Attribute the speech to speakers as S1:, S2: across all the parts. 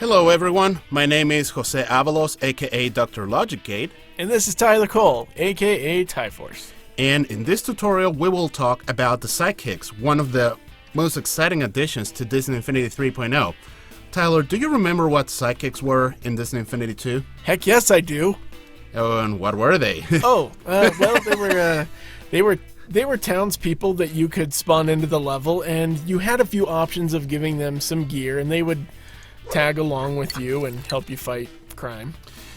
S1: Hello everyone, my name is Jose Avalos, aka Dr. Logic Gate.
S2: And this is Tyler Cole, aka Tyforce.
S1: And in this tutorial we will talk about the Sidekicks, one of the most exciting additions to Disney Infinity 3.0. Tyler, do you remember what Sidekicks were in Disney Infinity 2?
S2: Heck yes, I do.
S1: Oh, and what were they?
S2: Well, they were townspeople that you could spawn into the level, and you had a few options of giving them some gear, and they would tag along with you and help you fight crime.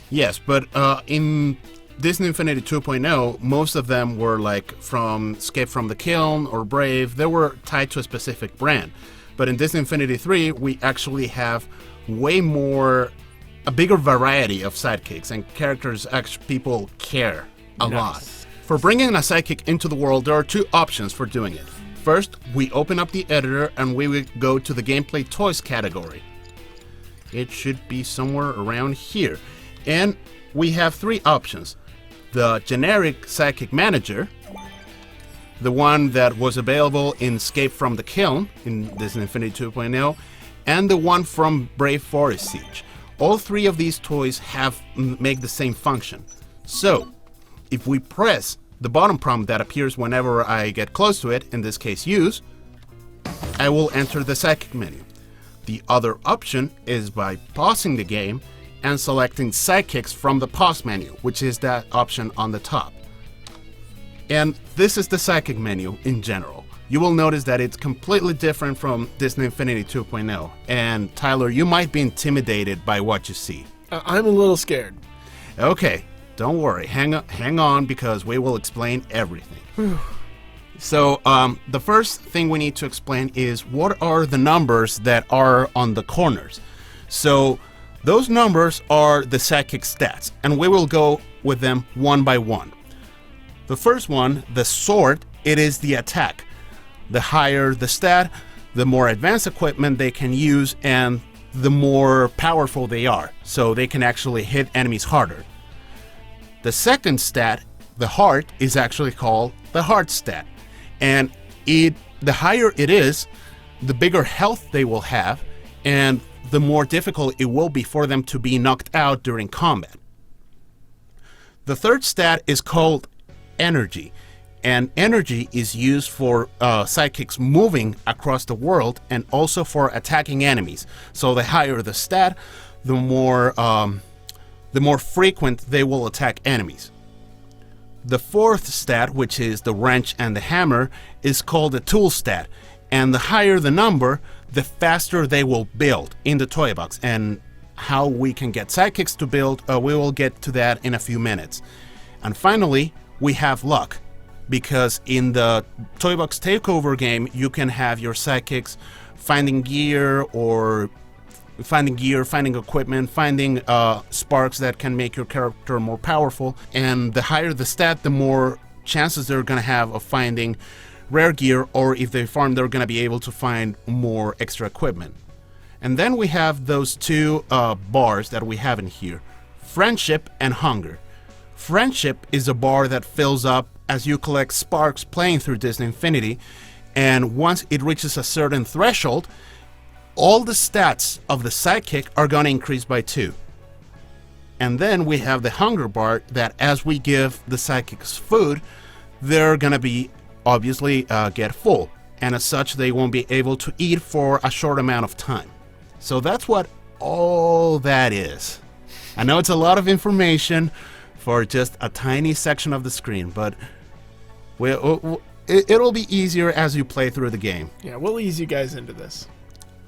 S1: Yes, but in Disney Infinity 2.0, most of them were like from Escape from the Kiln or Brave. They were tied to a specific brand. But in Disney Infinity 3, we actually have a bigger variety of sidekicks and characters people care a lot. For bringing a sidekick into the world, there are two options for doing it. First, we open up the editor and we will go to the Gameplay Toys category. It should be somewhere around here. And we have three options. The generic Sidekick Manager, the one that was available in Escape from the Kiln in Disney Infinity 2.0, and the one from Brave Forest Siege. All three of these toys make the same function. So, if we press the bottom prompt that appears whenever I get close to it, in this case use, I will enter the Sidekick menu. The other option is by pausing the game and selecting Sidekicks from the pause menu, which is that option on the top. And this is the Sidekick menu in general. You will notice that it's completely different from Disney Infinity 2.0. And Tyler, you might be intimidated by what you see.
S2: I'm a little scared.
S1: Okay, don't worry. Hang on because we will explain everything. So the first thing we need to explain is what are the numbers that are on the corners. So those numbers are the Sidekick stats, and we will go with them one by one. The first one, the sword, it is the attack. The higher the stat, the more advanced equipment they can use, and the more powerful they are, so they can actually hit enemies harder. The second stat, the heart, is actually called the heart stat. And the higher it is, the bigger health they will have, and the more difficult it will be for them to be knocked out during combat. The third stat is called energy, and energy is used for sidekicks moving across the world and also for attacking enemies. So the higher the stat, the more frequent they will attack enemies. The fourth stat, which is the wrench and the hammer, is called the tool stat, and the higher the number, the faster they will build in the toy box. And how we can get sidekicks to build, we will get to that in a few minutes. And finally, we have luck, because in the Toy Box Takeover game, you can have your sidekicks finding gear, finding equipment, finding sparks that can make your character more powerful. And the higher the stat, the more chances they're going to have of finding rare gear, or if they farm, they're going to be able to find more extra equipment. And then we have those two bars that we have in here, friendship and hunger. Friendship is a bar that fills up as you collect sparks playing through Disney Infinity, and once it reaches a certain threshold, all the stats of the sidekick are going to increase by 2. And then we have the hunger bar that as we give the sidekicks food, they're going to be obviously get full. And as such, they won't be able to eat for a short amount of time. So that's what all that is. I know it's a lot of information for just a tiny section of the screen, but it'll be easier as you play through the game.
S2: Yeah, we'll ease you guys into this.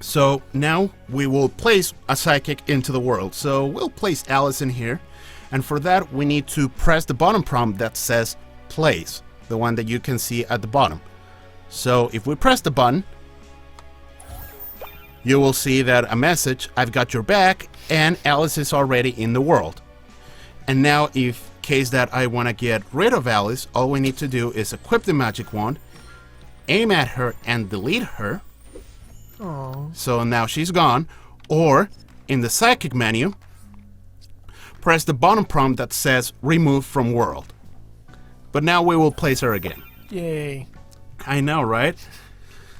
S1: So now we will place a sidekick into the world. So we'll place Alice in here. And for that, we need to press the bottom prompt that says place, the one that you can see at the bottom. So if we press the button, you will see that a message, I've got your back, and Alice is already in the world. And now in case that I want to get rid of Alice, all we need to do is equip the magic wand, aim at her and delete her.
S2: Aww.
S1: So now she's gone. Or in the sidekick menu, press the bottom prompt that says remove from world. But now we will place her again.
S2: Yay.
S1: I know, right?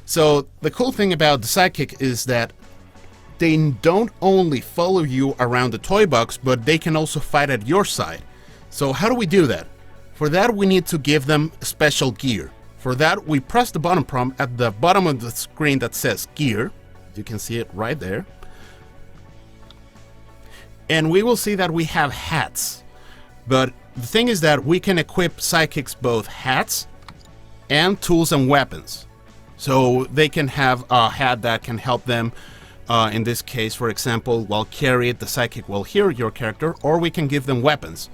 S1: So the cool thing about the sidekick is that they don't only follow you around the toy box, but they can also fight at your side. So how do we do that? For that, we need to give them special gear. For that, we press the button prompt at the bottom of the screen that says gear. You can see it right there. And we will see that we have hats. But the thing is that we can equip Sidekicks both hats and tools and weapons. So they can have a hat that can help them, in this case, for example, while carried, the Sidekick will heal your character, or we can give them weapons.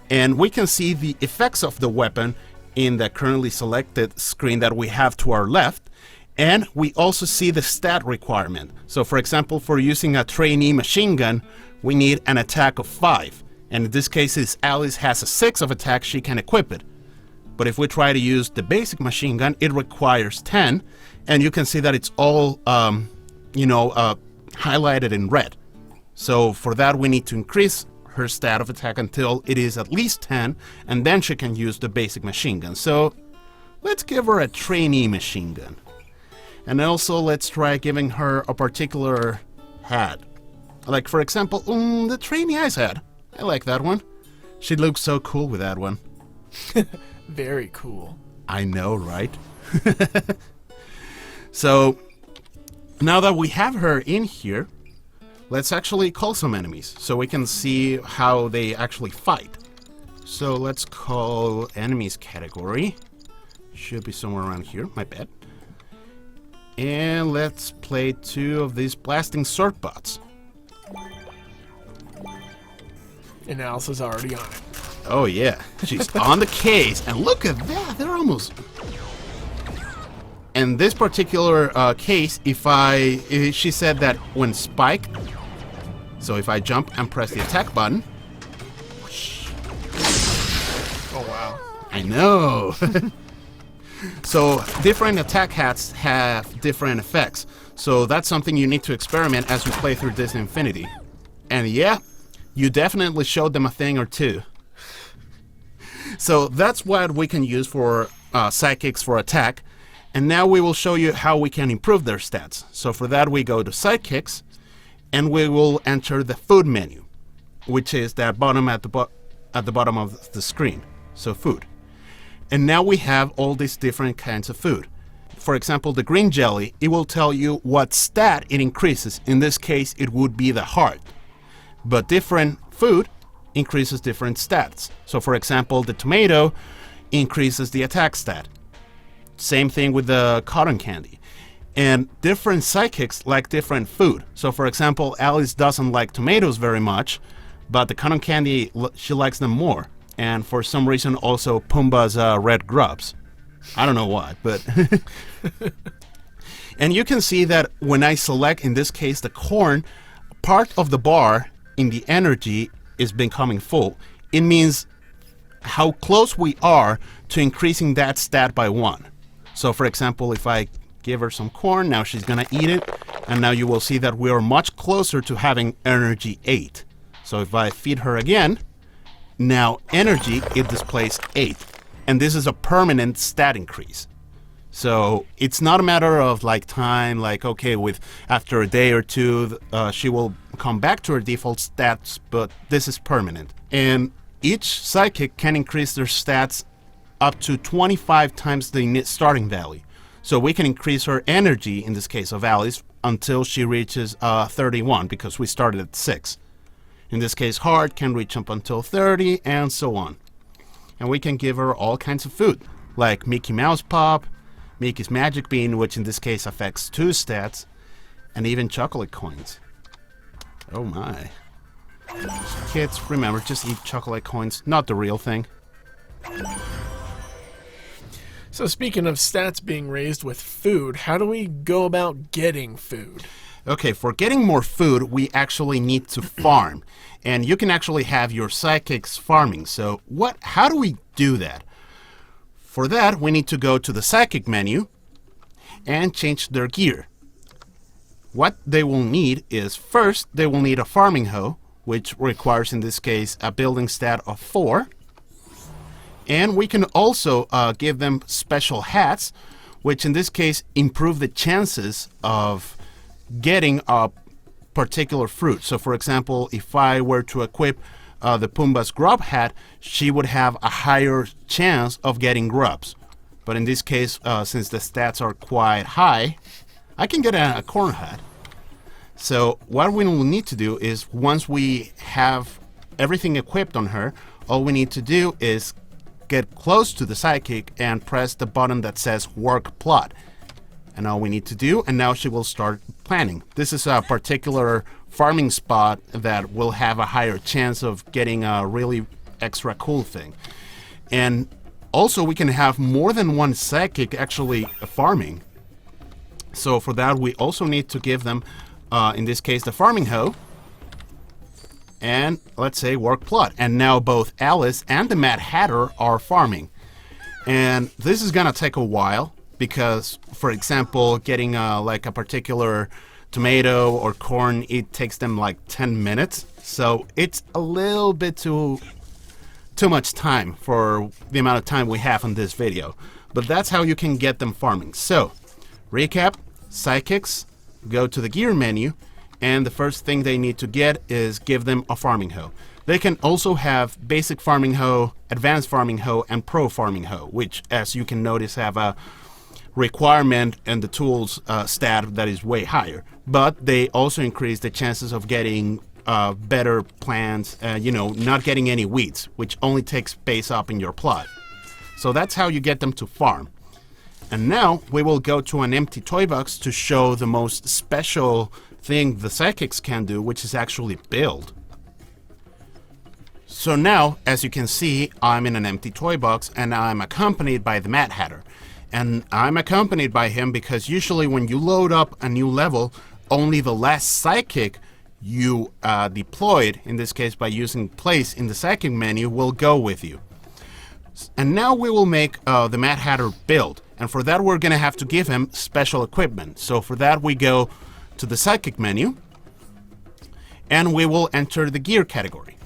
S1: And we can see the effects of the weapon in the currently selected screen that we have to our left. And we also see the stat requirement. So for example, for using a trainee machine gun, we need an attack of 5. And in this case, since Alice has a 6 of attack, she can equip it. But if we try to use the basic machine gun, it requires 10. And you can see that it's all, highlighted in red. So for that, we need to increase her stat of attack until it is at least 10. And then she can use the basic machine gun. So let's give her a trainee machine gun. And also, let's try giving her a particular hat. Like, for example, the trainee ice hat. I like that one. She looks so cool with that one.
S2: Very cool.
S1: I know, right? So, now that we have her in here, let's actually call some enemies so we can see how they actually fight. So, let's call enemies category. Should be somewhere around here, my bad. And let's play 2 of these blasting sword bots.
S2: And Alice's already on it.
S1: Oh yeah, she's on the case, and look at that, they're almost... In this particular case, she said that when spiked, so if I jump and press the attack button... Whoosh.
S2: Oh wow.
S1: I know! So different attack hats have different effects. So that's something you need to experiment as you play through this Infinity. And yeah, you definitely showed them a thing or two. So that's what we can use for Sidekicks for attack. And now we will show you how we can improve their stats. So for that we go to Sidekicks and we will enter the food menu, which is that bottom at the bottom of the screen. So food. And now we have all these different kinds of food. For example, the green jelly, it will tell you what stat it increases. In this case, it would be the heart. But different food increases different stats. So for example, the tomato increases the attack stat. Same thing with the cotton candy. And different Sidekicks like different food. So for example, Alice doesn't like tomatoes very much, but the cotton candy, she likes them more. And for some reason also Pumbaa's red grubs. I don't know why, but... And you can see that when I select, in this case, the corn, part of the bar in the energy is becoming full. It means how close we are to increasing that stat by 1. So for example, if I give her some corn, now she's gonna eat it, and now you will see that we are much closer to having energy 8. So if I feed her again, now energy, it displays 8. And this is a permanent stat increase. So it's not a matter of like time, like okay, with after a day or two, she will come back to her default stats, but this is permanent. And each Sidekick can increase their stats up to 25 times the starting value. So we can increase her energy, in this case of Alice, until she reaches 31, because we started at 6. In this case, heart can reach up until 30, and so on. And we can give her all kinds of food, like Mickey Mouse Pop, Mickey's Magic Bean, which in this case affects 2 stats, and even chocolate coins. Oh my. Kids, remember, just eat chocolate coins, not the real thing.
S2: So speaking of stats being raised with food, how do we go about getting food?
S1: Okay, for getting more food, we actually need to farm. And you can actually have your Sidekicks farming. So how do we do that? For that, we need to go to the Sidekick menu and change their gear. What they will need is, first, they will need a farming hoe, which requires, in this case, a building stat of 4. And we can also give them special hats, which in this case improve the chances of getting a particular fruit. So for example, if I were to equip the Pumbaa's grub hat, she would have a higher chance of getting grubs. But in this case, since the stats are quite high, I can get a corn hat. So what we will need to do is, once we have everything equipped on her, all we need to do is get close to the sidekick and press the button that says work plot. And all we need to do, and now she will start planning. This is a particular farming spot that will have a higher chance of getting a really extra cool thing. And also we can have more than one sidekick actually farming. So for that we also need to give them, in this case, the farming hoe. And let's say work plot. And now both Alice and the Mad Hatter are farming. And this is gonna take a while because, for example, getting like a particular tomato or corn, it takes them like 10 minutes. So it's a little bit too much time for the amount of time we have on this video. But that's how you can get them farming. So, recap, Sidekicks, go to the gear menu, and the first thing they need to get is give them a farming hoe. They can also have basic farming hoe, advanced farming hoe, and pro farming hoe, which, as you can notice, have a requirement and the tools stat that is way higher. But they also increase the chances of getting better plants, not getting any weeds, which only takes space up in your plot. So that's how you get them to farm. And now we will go to an empty toy box to show the most special thing the Sidekicks can do, which is actually build. So now, as you can see, I'm in an empty toy box and I'm accompanied by the Mad Hatter. And I'm accompanied by him because usually when you load up a new level, only the last sidekick you deployed, in this case by using place in the sidekick menu, will go with you. And now we will make the Mad Hatter build. And for that we're going to have to give him special equipment. So for that we go to the sidekick menu and we will enter the gear category.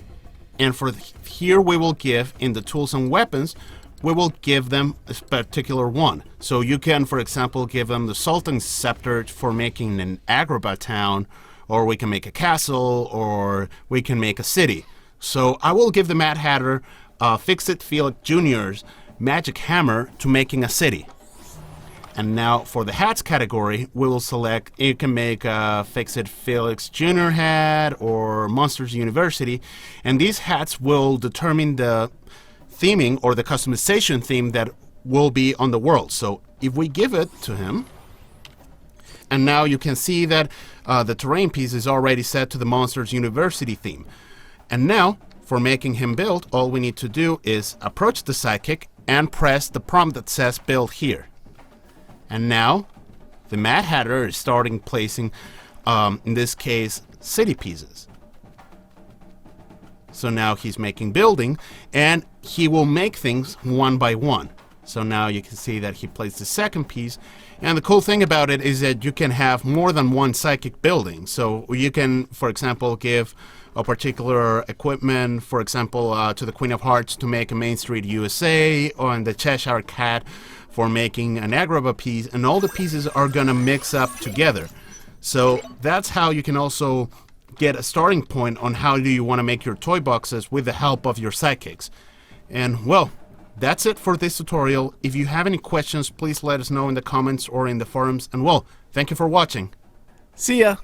S1: And for here we will give, in the tools and weapons, we will give them a particular one. So you can, for example, give them the Sultan's Scepter for making an Agrabah town, or we can make a castle, or we can make a city. So I will give the Mad Hatter Fix-It Felix Jr.'s Magic Hammer to making a city. And now for the hats category, we will select, you can make a Fix-It Felix Jr. hat or Monsters University. And these hats will determine the theming or the customization theme that will be on the world. So if we give it to him, and now you can see that the terrain piece is already set to the Monsters University theme. And now, for making him build, all we need to do is approach the sidekick and press the prompt that says build here. And now, the Mad Hatter is starting placing, in this case, city pieces. So now he's making building, and he will make things one by one. So now you can see that he placed the second piece. And the cool thing about it is that you can have more than one psychic building. So you can, for example, give a particular equipment, for example, to the Queen of Hearts to make a Main Street USA, or the Cheshire Cat for making an Agrabah piece, and all the pieces are gonna mix up together. So that's how you can also get a starting point on how do you want to make your toy boxes with the help of your sidekicks. And well, that's it for this tutorial. If you have any questions, please let us know in the comments or in the forums. And well, thank you for watching.
S2: See ya!